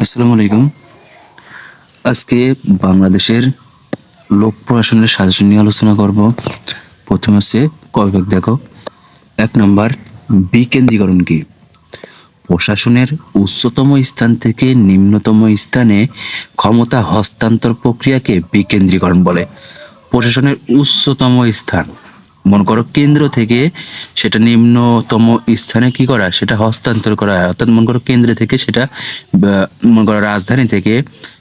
আসসালামু আলাইকুম। আজকে বাংলাদেশের লোক প্রশাসনের সাজেশন নিয়ে আলোচনা করব। প্রথম হচ্ছে কবিভাগ দেখো। 1 নম্বর, বিকেন্দ্রীকরণ কি? প্রশাসনের উচ্চতম স্থান থেকে নিম্নতম স্থানে ক্ষমতা হস্তান্তর প্রক্রিয়াকে বিকেন্দ্রীকরণ বলে। প্রশাসনের উচ্চতম স্থান, মনে করো কেন্দ্র থেকে সেটা নিম্নতম স্থানে কি করা, সেটা হস্তান্তর করা হয়। অর্থাৎ মনে করো কেন্দ্র থেকে সেটা মনে করো রাজধানী থেকে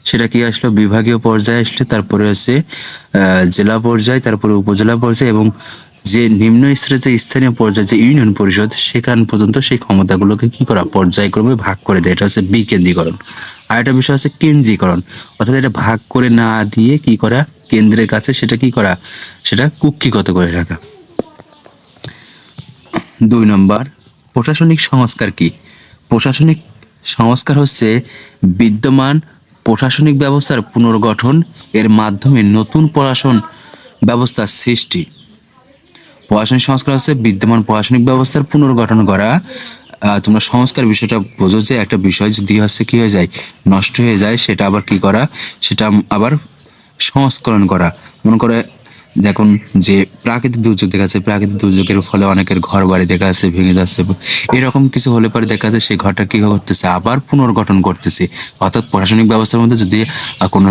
সেটা কি আসলো বিভাগীয় পর্যায়ে আসলে, তারপরে হচ্ছে জেলা পর্যায়ে, তারপরে উপজেলা পর্যায়ে, এবং যে নিম্ন স্তরের যে স্থানীয় পর্যায়ে যে ইউনিয়ন পরিষদ, সেখান পর্যন্ত সেই ক্ষমতাগুলোকে কি করা, পর্যায়ক্রমে ভাগ করে দেয়। এটা হচ্ছে বিকেন্দ্রীকরণ। আর একটা বিষয় হচ্ছে কেন্দ্রীকরণ, অর্থাৎ এটা ভাগ করে না দিয়ে কি করা, কেন্দ্রের কাছে সেটা কি করা, সেটা কুক্ষিগত করে রাখা। 2 নম্বর, প্রশাসনিক সংস্কার কি? প্রশাসনিক সংস্কার হচ্ছে বিদ্যমান প্রশাসনিক ব্যবস্থার পুনর্গঠন, এর মাধ্যমে নতুন প্রশাসন ব্যবস্থার সৃষ্টি। প্রশাসনিক সংস্কার হচ্ছে বিদ্যমান প্রশাসনিক ব্যবস্থার পুনর্গঠন করা। তোমরা সংস্কার বিষয়টা বোঝো যে একটা বিষয় যদি হচ্ছে কি হয়ে যায়, নষ্ট হয়ে যায়, সেটা আবার কি করা, সেটা আবার সংস্করণ করা। মনে করে দেখুন যে প্রাকৃতিক দুর্যোগ দেখা যাচ্ছে, প্রাকৃতিক দুর্যোগের ফলে অনেকের ঘর বাড়ি দেখা যাচ্ছে ভেঙে যাচ্ছে, এরকম কিছু হলে পরে দেখা যাচ্ছে সেই ঘরটা কি করতেছে, আবার পুনর্গঠন করতেছে। অর্থাৎ প্রশাসনিক ব্যবস্থার মধ্যে যদি কোনো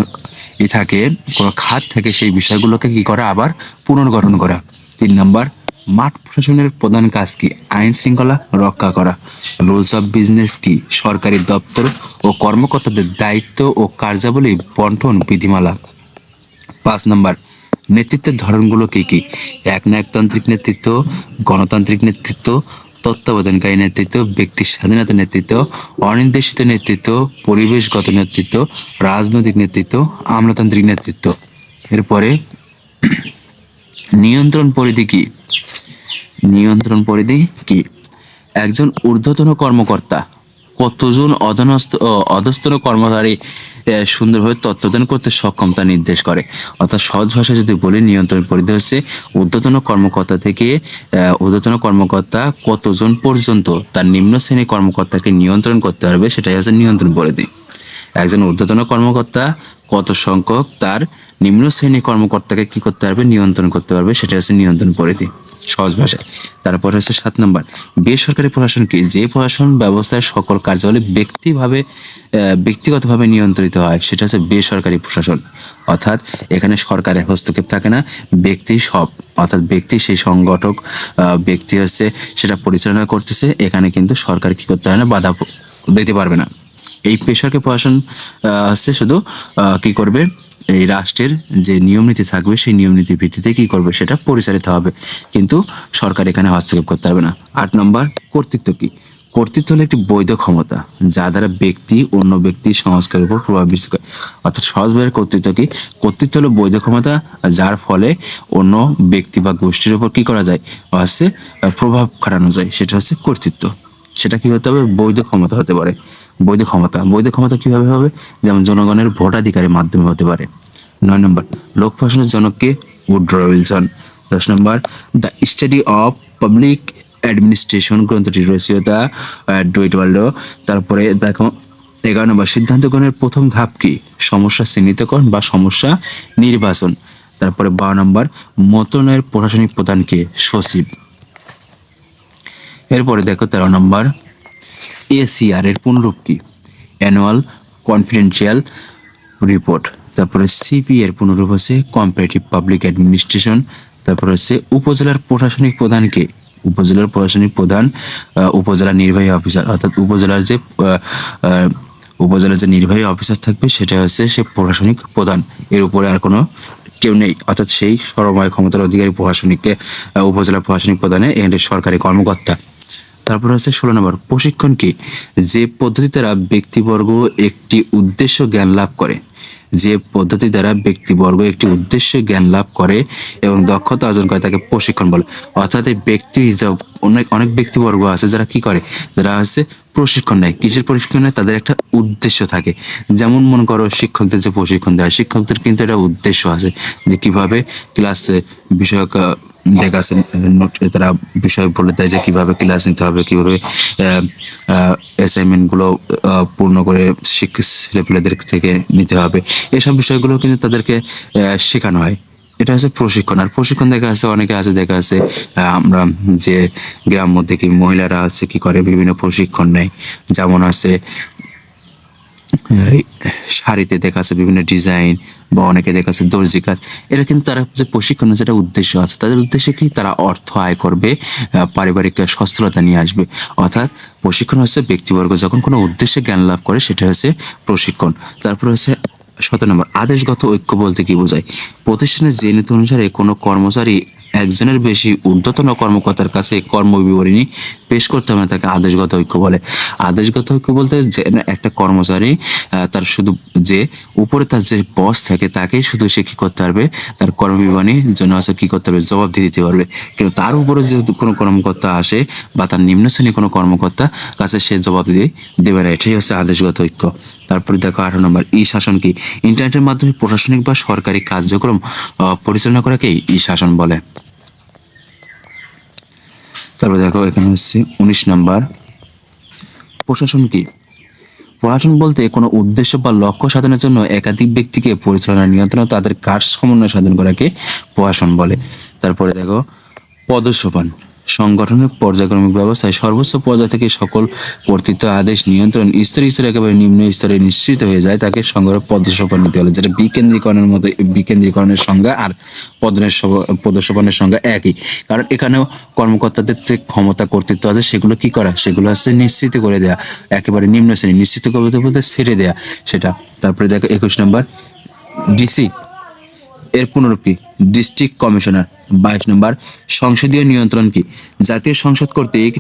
থাকে, কোনো খাত থাকে, সেই বিষয়গুলোকে কি করা, আবার পুনর্গঠন করা। 3 নম্বর, মাঠ প্রশাসনের প্রধান কাজ কি? আইন শৃঙ্খলা রক্ষা করা। রুলস অফ বিজনেস কি? সরকারি দপ্তর ও কর্মকর্তাদের দায়িত্ব ও কার্যাবলী বন্টন বিধিমালা। 5 নম্বর, নেতৃত্বের ধরনগুলো কি কি? একনায়কতান্ত্রিক নেতৃত্ব, গণতান্ত্রিক নেতৃত্ব, তত্ত্বাবধানকারী নেতৃত্ব, ব্যক্তি স্বাধীনতা নেতৃত্ব, অনির্দেশিত নেতৃত্ব, পরিবেশগত নেতৃত্ব, রাজনৈতিক নেতৃত্ব, আমলাতান্ত্রিক নেতৃত্ব। এরপরে নিয়ন্ত্রণ পরিধি কি? নিয়ন্ত্রণ পরিধি কি? একজন ঊর্ধ্বতন কর্মকর্তা কতজন অধস্তন কর্মচারী সুন্দরভাবে তত্ত্বাবধান করতে সক্ষম তা নির্দেশ করে। অর্থাৎ সহজ ভাষায় যদি বলি, নিয়ন্ত্রণ পরিধি হচ্ছে ঊর্ধ্বতন কর্মকর্তা থেকে ঊর্ধ্বতন কর্মকর্তা কতজন পর্যন্ত তার নিম্ন শ্রেণীর কর্মকর্তাকে নিয়ন্ত্রণ করতে পারবে, সেটাই হচ্ছে নিয়ন্ত্রণ পরিধি। একজন ঊর্ধ্বতন কর্মকর্তা কত সংখ্যক তার নিম্ন শ্রেণীর কর্মকর্তাকে কি করতে পারবে, নিয়ন্ত্রণ করতে পারবে, সেটা হচ্ছে নিয়ন্ত্রণ পরিধি সহজ ভাষায়। তারপর হচ্ছে 7 নম্বর, বেসরকারি প্রশাসন কি? যে প্রশাসন ব্যবস্থায় সকল কার্যাবলী ব্যক্তিগতভাবে নিয়ন্ত্রিত হয়, সেটা হচ্ছে বেসরকারি প্রশাসন। অর্থাৎ এখানে সরকারের হস্তক্ষেপ থাকে না, ব্যক্তি সব, অর্থাৎ ব্যক্তি সেই সংগঠক ব্যক্তি হচ্ছে সেটা পরিচালনা করতেছে, এখানে কিন্তু সরকার কি করতে হয় না, বাধা দিতে পারবে না। এই বেসরকারি প্রশাসন হচ্ছে শুধু কি করবে, এই রাষ্ট্রের যে নিয়ম নীতি থাকবে সেই নিয়ম নীতির ভিত্তিতে কি করবে, সেটা পরিচালিত হবে, কিন্তু সরকার এখানে হস্তক্ষেপ করতে পারবে না। 8 নম্বর, কর্তৃত্ব কি? কর্তৃত্ব হলো একটি বৈধ ক্ষমতা যা দ্বারা ব্যক্তি অন্য ব্যক্তির সংস্কারের উপর প্রভাব বিস্তার করে। অর্থাৎ সহজভাবে কর্তৃত্ব কি? কর্তৃত্ব হলো বৈধ ক্ষমতা যার ফলে অন্য ব্যক্তি বা গোষ্ঠীর উপর কি করা যায়, হচ্ছে প্রভাব খাটানো যায়, সেটা হচ্ছে কর্তৃত্ব। সেটা কি হতে হবে, বৈধ ক্ষমতা হতে পারে। বৈধ ক্ষমতা কিভাবে হবে? যেমন জনগণের ভোটাধিকারের মাধ্যমে হতে পারে। 9 নম্বর, লোক প্রশাসনের জনককে? Woodrow Wilson. 10 নম্বর, the study of public administration গ্রন্থটি রচিয়তা ডুইট ওয়ার্ল্ড। তারপরে দেখো 11 নম্বর, সিদ্ধান্ত গ্রহণের প্রথম ধাপ কি? সমস্যা চিহ্নিতকরণ বা সমস্যা নির্বাচন। তারপরে 12 নম্বর, মন্ত্রণালয়ের প্রশাসনিক প্রধানকে? সচিব। এরপরে দেখো 13 নম্বর, এসিআর এর পুনরূপ কি? Annual confidential report. তারপরে সিপি এর পুনরূপ হচ্ছে কম্পারেটিভ পাবলিক অ্যাডমিনিস্ট্রেশন। তারপরে হচ্ছে উপজেলার প্রশাসনিক প্রধানকে? উপজেলার প্রশাসনিক প্রধান উপজেলা নির্বাহী অফিসার, অর্থাৎ উপজেলার যে নির্বাহী অফিসার থাকবে সেটা হচ্ছে সে প্রশাসনিক প্রধান, এর উপরে আর কোনো কেউ নেই। অর্থাৎ সেই সর্বময় ক্ষমতার অধিকারী প্রশাসনিককে উপজেলা প্রশাসনিক প্রধানে এর সরকারি কর্মকর্তা। তারপর হচ্ছে 16 নম্বর, প্রশিক্ষণ কি? যে পদ্ধতি দ্বারা ব্যক্তিবর্গ একটি উদ্দেশ্য জ্ঞান লাভ করে, যে পদ্ধতি দ্বারা ব্যক্তিবর্গ একটি উদ্দেশ্য জ্ঞান লাভ করে এবং দক্ষতা অর্জন করে তাকে প্রশিক্ষণ বলে। অর্থাৎ এই ব্যক্তি অনেক ব্যক্তিবর্গ আছে যারা কি করে, যারা হচ্ছে প্রশিক্ষণ নেয়। কিসের প্রশিক্ষণ নেয়? তাদের একটা উদ্দেশ্য থাকে। যেমন মনে করো শিক্ষকদের যে প্রশিক্ষণ দেয়, শিক্ষকদের কিন্তু একটা উদ্দেশ্য আছে যে কিভাবে ক্লাসে বিষয়ক দেখা আছে তারা বিষয় বলে দেয় যে কিভাবে ক্লাস নিতে হবে, কিভাবে অ্যাসাইনমেন্ট গুলো পূর্ণ করে ছেলেপেলেদের থেকে নিতে হবে, এসব বিষয়গুলো কিন্তু তাদেরকে শেখানো হয়। এটা হচ্ছে প্রশিক্ষণ। আর প্রশিক্ষণ দেখা আছে অনেকে আছে, দেখা আছে আমরা যে গ্রাম্য থেকে মহিলারা আছে কি করে বিভিন্ন প্রশিক্ষণ নেয়, যেমন আছে এই শাড়িতে দেখা আছে বিভিন্ন ডিজাইন, বা অনেকে দেখা আছে দর্জি কাজ। এটা কিন্তু তারা যে প্রশিক্ষণের যেটা উদ্দেশ্য আছে, তাদের উদ্দেশ্য কি তারা অর্থ আয় করবে, পারিবারিক সচ্ছলতা নিয়ে আসবে। অর্থাৎ প্রশিক্ষণ হচ্ছে ব্যক্তিবর্গ যখন কোনো উদ্দেশ্যে জ্ঞান লাভ করে সেটা হচ্ছে প্রশিক্ষণ। তারপরে হচ্ছে 17 নম্বর, আদেশগত ঐক্য বলতে কি বোঝায়? প্রতিষ্ঠানের যে নীতি অনুসারে কোনো কর্মচারী একজনের বেশি ঊর্ধ্বতন কর্মকর্তার কাছে কর্মবিবরণী পেশ করতে হবে তাকে আদেশগত ঐক্য বলে। আদেশগত ঐক্য বলতে যে একটা কর্মচারী তার শুধু যে উপরে তার যে বস থাকে তাকেই শুধু সে কি করতে পারবে, তার কর্মবিবরণীর জন্য আছে কি করতে পারবে, জবাব দিয়ে দিতে পারবে। কিন্তু তার উপরে যে কোনো কর্মকর্তা আসে বা তার নিম্ন শ্রেণীর কোনো কর্মকর্তা কাছে সে জবাব দিয়ে দেবে না, এটাই হচ্ছে আদেশগত ঐক্য। তারপরে দেখো 18 নম্বর, ই শাসন কি? ইন্টারনেটের মাধ্যমে প্রশাসনিক বা সরকারি কার্যক্রম পরিচালনা করাকে ই শাসন বলে। তারপরে দেখো এখানে হচ্ছে 19 নম্বর, প্রশাসন কি? প্রশাসন বলতে কোনো উদ্দেশ্য বা লক্ষ্য সাধনের জন্য একাধিক ব্যক্তিকে পরিচালনা, নিয়ন্ত্রণ ও তাদের কাজ সমন্বয় সাধন করাকে প্রশাসন বলে। তারপরে দেখো পদসোপান, সংগঠনের পর্যায়ক্রমিক ব্যবস্থায় সর্বোচ্চ পর্যায় থেকে সকল কর্তৃত্ব, আদেশ, নিয়ন্ত্রণ স্তরে স্তরে একেবারে নিম্ন স্তরে নিশ্চিত হয়ে যায় তাকে সংগ্রহ পদসোপান নিতে বলে। যেটা বিকেন্দ্রীকরণের মতো, বিকেন্দ্রীকরণের সংজ্ঞা আর পদসোপানের সংজ্ঞা একই। কারণ এখানেও কর্মকর্তাদের যে ক্ষমতা কর্তৃত্ব আছে সেগুলো কি করা, সেগুলো হচ্ছে নিশ্চিত করে দেয়া, একেবারে নিম্ন শ্রেণী নিশ্চিত করতে বলতে ছেড়ে দেয়া সেটা। তারপরে দেখো 21 নম্বর, ডিসি এর পুনরূপ কি? District commissioner. 22 নম্বর, সংসদীয় নিয়ন্ত্রণ কি? জাতীয় সংসদ কর্তৃক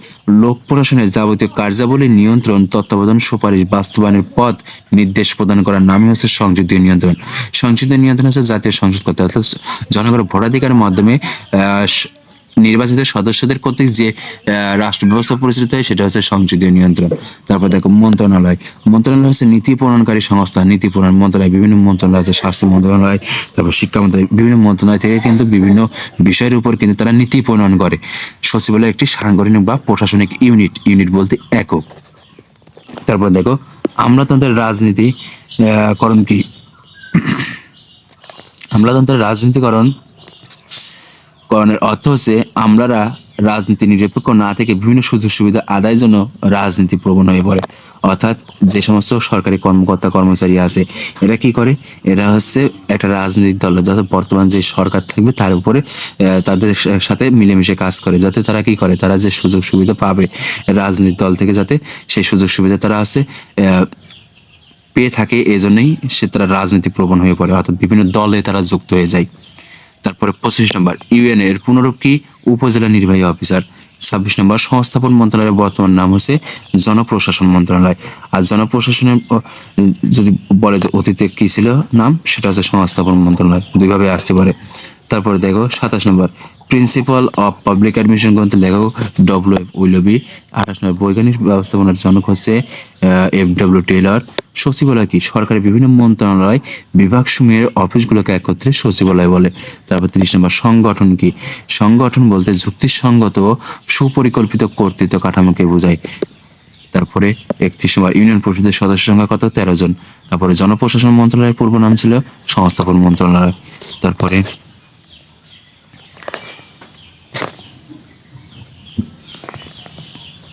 লোক প্রশাসনের যাবতীয় কার্যাবলী নিয়ন্ত্রণ, তত্ত্বাবধান, সুপারিশ বাস্তবায়নের পথ নির্দেশ প্রদান করার নামই হচ্ছে সংসদীয় নিয়ন্ত্রণ। সংসদীয় নিয়ন্ত্রণ হচ্ছে জাতীয় সংসদ কর্তৃক অর্থাৎ জনগণের ভোটাধিকারের মাধ্যমে নির্বাচিত সদস্যদের কর্তৃক যে রাষ্ট্র ব্যবস্থা পরিচালিত হয় সেটা হচ্ছে সংসদীয় নিয়ন্ত্রণ। তারপর দেখো মন্ত্রণালয়। মন্ত্রণালয় হচ্ছে নীতি প্রণয়নকারী সংস্থা। নীতি প্রণয়ন মন্ত্রণালয়, বিভিন্ন মন্ত্রণালয় আছে, স্বাস্থ্য মন্ত্রণালয়, তারপর শিক্ষা মন্ত্রণালয়, বিভিন্ন মন্ত্রণালয় থেকে কিন্তু বিভিন্ন বিষয়ের উপর কিন্তু তারা নীতি প্রণয়ন করে। সচিবালয় একটি সাংগঠনিক বা প্রশাসনিক ইউনিট, ইউনিট বলতে একক। তারপর দেখো আমলাতন্ত্রের রাজনীতি করণ কি? আমলাতন্ত্রের রাজনীতিকরণ করণের অর্থ হচ্ছে আমলারা রাজনীতি নিরপেক্ষ না থেকে বিভিন্ন সুযোগ সুবিধা আদায়ের জন্য রাজনীতি প্রবণ হয়ে পড়ে। অর্থাৎ যে সমস্ত সরকারি কর্মকর্তা কর্মচারী আছে এরা কি করে, এরা হচ্ছে একটা রাজনৈতিক দল, যাতে বর্তমান যে সরকার থাকবে তার উপরে তাদের সাথে মিলেমিশে কাজ করে, যাতে তারা কি করে, তারা যে সুযোগ সুবিধা পাবে রাজনৈতিক দল থেকে যাতে সেই সুযোগ সুবিধা তারা আছে পেয়ে থাকে, এজন্যই সে তারা রাজনীতি প্রবণ হয়ে পড়ে, অর্থাৎ বিভিন্ন দলে তারা যুক্ত হয়ে যায়। তারপরে 25 নম্বর, ইউএন এর পুনরূপ কি? উপজেলা নির্বাহী অফিসার। 26 নম্বর, সংস্থাপন মন্ত্রণালয়ের বর্তমান নাম হচ্ছে জনপ্রশাসন মন্ত্রণালয়। আর জনপ্রশাসনের যদি বলে যে অতীতে কি ছিল নাম, সেটা হচ্ছে সংস্থাপন মন্ত্রণালয়, দুইভাবে আসতে পারে। তারপরে দেখো 27 নম্বর, প্রিন্সিপাল অফ পাবলিক অ্যাডমিনিস্ট্রেশন গ্রন্থে লেখক ডব্লিউ এফ উইলবি। 28 নম্বর, বৈজ্ঞানিক ব্যবস্থাপনার জনক হচ্ছে এফ.ডব্লিউ. টেইলর। সচিবালয় কি? সরকারের বিভিন্ন মন্ত্রণালয় বিভাগসমূহের অফিসগুলোকে একত্রে সচিবালয় বলে। তারপর 30 নম্বর, সংগঠন কি? সংগঠন বলতে যুক্তিসঙ্গত সুপরিকল্পিত কর্তৃত্ব কাঠামোকে বোঝায়। তারপরে 31 নম্বর, ইউনিয়ন পরিষদের সদস্য সংখ্যা কত? 13 জন। তারপরে জনপ্রশাসন মন্ত্রণালয়ের পূর্ব নাম ছিল সংস্থাপন মন্ত্রণালয়। তারপরে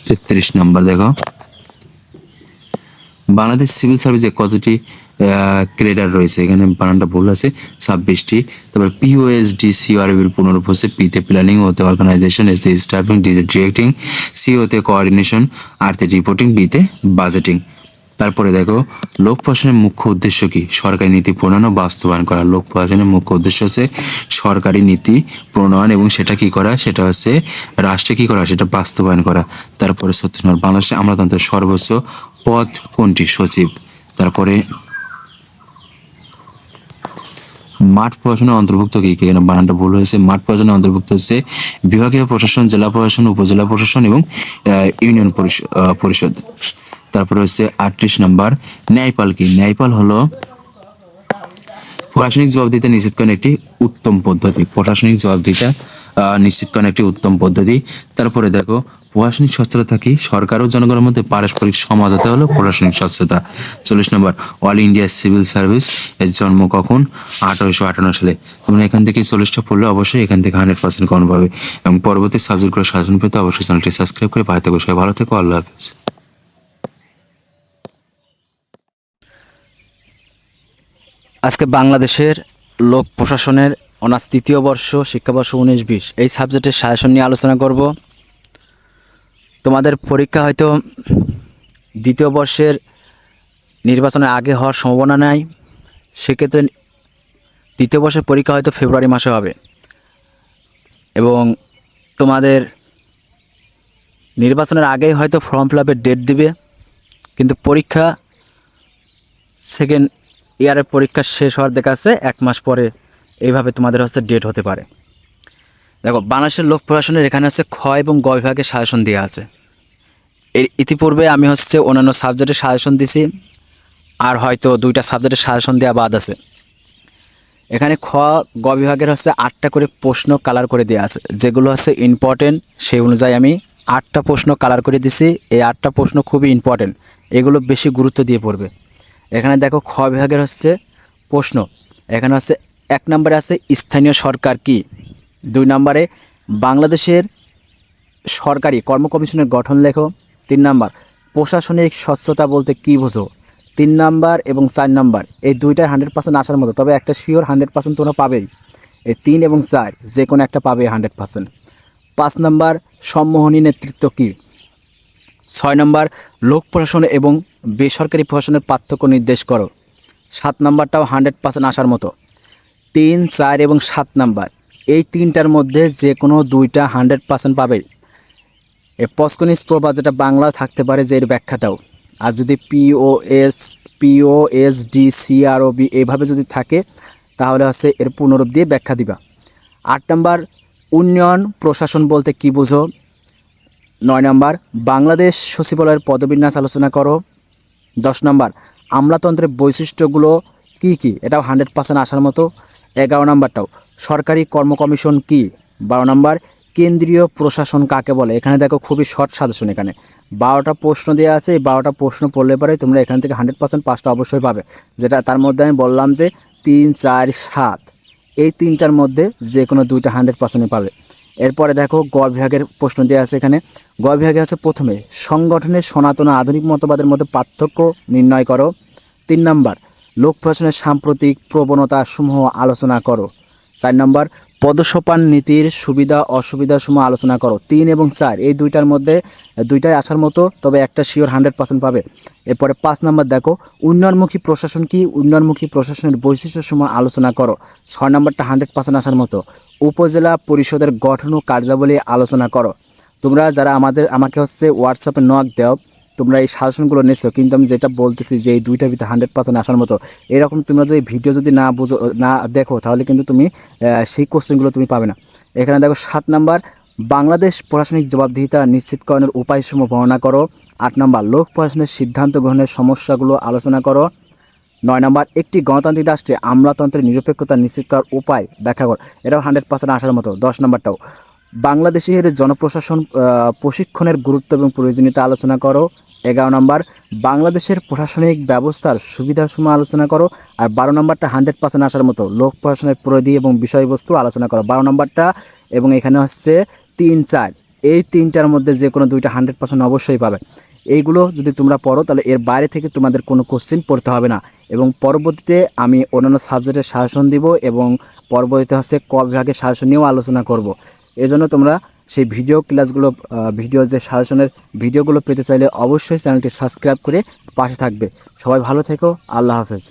33 নম্বর দেখো, বাংলাদেশ সিভিল সার্ভিসে কতটি ক্রেডার রয়েছে? এখানে বানানটা ভুল আছে, 26টি। তারপর POSD এর পুনরূপ হচ্ছে পিতে প্ল্যানিং, ওতে অর্গানাইজেশন, এস তে স্টাফিং, ডিতে ডিরেক্টিং, সিওতে কোঅর্ডিনেশন, আরতে রিপোর্টিং, বিতে বাজেটিং। তারপরে দেখো লোক প্রশাসনের মুখ্য উদ্দেশ্য কি? সরকারি নীতি প্রণয়ন ও বাস্তবায়ন করা। লোক প্রশাসনের মুখ্য উদ্দেশ্য হচ্ছে সরকারি নীতি প্রণয়ন এবং সেটা কি করা, সেটা হচ্ছে রাষ্ট্রে কি করা, সেটা বাস্তবায়ন করা। তারপরে 36 নম্বর, বাংলাদেশে আমলাতন্ত্রের সর্বোচ্চ পদ কোনটি? সচিব। তারপরে মাঠ প্রশাসনের অন্তর্ভুক্ত কি? এখানে বানানটা ভুল হয়েছে, মাঠ প্রশাসনের অন্তর্ভুক্ত হচ্ছে বিভাগীয় প্রশাসন, জেলা প্রশাসন, উপজেলা প্রশাসন এবং ইউনিয়ন পরিষদ। তারপরে হচ্ছে 38 নম্বর, ন্যায়পাল কি? ন্যায়পাল হলো প্রশাসনিক জবাবদিহিতা নিশ্চিত করার একটি উত্তম পদ্ধতি। প্রশাসনিক জবাবদিহিতা নিশ্চিতকরণ একটি উত্তম পদ্ধতি। তারপরে দেখো প্রশাসনিক স্বচ্ছতা কি? সরকার ও জনগণের মধ্যে পারস্পরিক সমঝোতা হলো প্রশাসনিক স্বচ্ছতা। 40 নম্বর, অল ইন্ডিয়া সিভিল সার্ভিস এর জন্ম কখন? 1858 সালে। তোমরা এখান থেকে 40টা পড়লে অবশ্যই এখান থেকে 100% কমন পাবে। এবং পরবর্তী সাবজেক্টগুলো সাজেশন পেতে অবশ্যই চ্যানেলটি সাবস্ক্রাইব করে পাশে থেকো। সবাই ভালো থেকো, আল্লাহ হাফেজ। আজকে বাংলাদেশের লোক প্রশাসনের অনার্স তৃতীয় বর্ষ শিক্ষাবর্ষ 19-20 এই সাবজেক্টের সাজেশন নিয়ে আলোচনা করব। তোমাদের পরীক্ষা হয়তো দ্বিতীয় বর্ষের নির্বাচনের আগে হওয়ার সম্ভাবনা নাই, সেক্ষেত্রে দ্বিতীয় বর্ষের পরীক্ষা হয়তো ফেব্রুয়ারি মাসে হবে এবং তোমাদের নির্বাচনের আগেই হয়তো ফর্ম ফিল আপের ডেট দিবে, কিন্তু পরীক্ষা সেকেন্ড ইয়ারের পরীক্ষা শেষ হওয়ার দেখাচ্ছে 1 মাস পরে এইভাবে তোমাদের ডেট হতে পারে। দেখো, বাংলাদেশের লোক প্রশাসনের এখানে খ এবং গ বিভাগের সাজেশন দেওয়া আছে। এর ইতিপূর্বে আমি অন্যান্য সাবজেক্টের সাজেশন দিছি, আর হয়তো 2টা সাবজেক্টের সাজেশন দেওয়া বাদ আছে। এখানে খ গ বিভাগের 8টা করে প্রশ্ন কালার করে দেওয়া আছে, যেগুলো ইম্পর্টেন্ট। সেই অনুযায়ী আমি 8টা প্রশ্ন কালার করে দিছি। এই 8টা প্রশ্ন খুবই ইম্পর্টেন্ট, এগুলো বেশি গুরুত্ব দিয়ে পড়বে। এখানে দেখো খ বিভাগের প্রশ্ন। এখানে 1 নম্বরে স্থানীয় সরকার কি? 2 নম্বরে বাংলাদেশের সরকারি কর্ম কমিশনের গঠন লেখো। 3 নম্বর, প্রশাসনিক স্বচ্ছতা বলতে কি বোঝো? 3 নম্বর এবং 4 নম্বর এই 2টাই 100% আসার মতো, তবে একটা শিওর 100% তোমরা পাবেই। এই 3 এবং 4 যে কোনো একটা পাবে 100%। 5 নম্বর, সম্মোহনী নেতৃত্ব কি? 6 নম্বর, লোক প্রশাসন এবং বেসরকারি প্রশাসনের পার্থক্য নির্দেশ করো। 7 নম্বরটাও 100% আসার মতো। 3, 4 এবং 7 নম্বর এই 3টার মধ্যে যে কোনো 2টা 100% পাবে। এই পস্কনিস প্রভা যেটা বাংলা থাকতে পারে যে এর ব্যাখ্যাটাও, আর যদি POSDCROB এইভাবে যদি থাকে তাহলে এর পুনরূপ দিয়ে ব্যাখ্যা দিবা। 8 নম্বর, উন্নয়ন প্রশাসন বলতে কি বুঝো? 9 নম্বর, বাংলাদেশ সচিবালয়ের পদবিন্যাস আলোচনা করো। 10 নম্বর, আমলাতন্ত্রের বৈশিষ্ট্যগুলো কি কি? এটাও 100% আসার মতো। 11 নম্বরটাও, সরকারি কর্ম কমিশন কি? 12 নম্বর, কেন্দ্রীয় প্রশাসন কাকে বলে? এখানে দেখো খুবই শর্ট সাজেশন, এখানে 12টা প্রশ্ন দেওয়া আছে। এই 12টা প্রশ্ন পড়লে পরে তোমরা এখান থেকে 100% 5টা অবশ্যই পাবে, যেটা তার মধ্যে আমি বললাম যে 3, 4, 7 এই 3টার মধ্যে যে কোনো 2টা 100% পাবে। এরপরে দেখো গ বিভাগের প্রশ্ন দেওয়া আছে। এখানে গ বিভাগে প্রথমে সংগঠনের সনাতন আধুনিক মতবাদের মধ্যে পার্থক্য নির্ণয় করো। 3 নম্বর, লোক প্রশাসনের সাম্প্রতিক প্রবণতা সমূহ আলোচনা করো। 4 নম্বর, পদসোপান নীতির সুবিধা অসুবিধা সমূহ আলোচনা করো। 3 এবং 4 এই 2টার মধ্যে 2টাই আসার মতো, তবে একটা শিওর 100% পাবে। এরপরে 5 নম্বর দেখো, উন্নয়নমুখী প্রশাসন কি? উন্নয়নমুখী প্রশাসনের বৈশিষ্ট্য সমূহ আলোচনা করো। 6 নম্বরটা 100% আসার মতো। উপজেলা পরিষদের গঠন ও কার্যাবলী আলোচনা করো। তোমরা যারা আমাকে হোয়াটসঅ্যাপে নক দাও, তোমরা এই সাজেশনগুলো নিচ্ছ, কিন্তু আমি যেটা বলতেছি যে এই 2টার ভিতরে 100% আসার মতো, এরকম তোমরা যদি ভিডিও যদি না দেখো তাহলে কিন্তু তুমি সেই কোশ্চেনগুলো তুমি পাবে না। এখানে দেখো 7 নম্বর, বাংলাদেশ প্রশাসনিক জবাবদিহিতা নিশ্চিতকরণের উপায়সমূহ বর্ণনা করো। 8 নম্বর, লোক প্রশাসনের সিদ্ধান্ত গ্রহণের সমস্যাগুলো আলোচনা করো। 9 নম্বর, একটি গণতান্ত্রিক রাষ্ট্রে আমলাতন্ত্রের নিরপেক্ষতা নিশ্চিত করার উপায় ব্যাখ্যা করো। এটাও 100% আসার মতো। 10 নম্বরটাও, বাংলাদেশের জনপ্রশাসন প্রশিক্ষণের গুরুত্ব এবং প্রয়োজনীয়তা আলোচনা করো। 11 নম্বর, বাংলাদেশের প্রশাসনিক ব্যবস্থার সুবিধাসমূহ আলোচনা করো। আর 12 নম্বরটা 100% আসার মতো, লোক প্রশাসনের পরিধি এবং বিষয়বস্তু আলোচনা করো। 12 নম্বরটা এবং এখানে 3, 4 এই 3টার মধ্যে যে কোনো 2টা 100% অবশ্যই পাবে। এইগুলো যদি তোমরা পড়ো তাহলে এর বাইরে থেকে তোমাদের কোনো কোশ্চেন পড়তে হবে না। এবং পরবর্তীতে আমি অন্যান্য সাবজেক্টের সাজেশন দিব এবং পরবর্তীতে ক বিভাগের সাজেশন নিয়েও আলোচনা করব। এজন্য তোমরা সেই ভিডিও যে সাজেশনের ভিডিওগুলো পেতে চাইলে অবশ্যই চ্যানেলটি সাবস্ক্রাইব করে পাশে থাকবে। সবাই ভালো থেকো, আল্লাহ হাফেজ।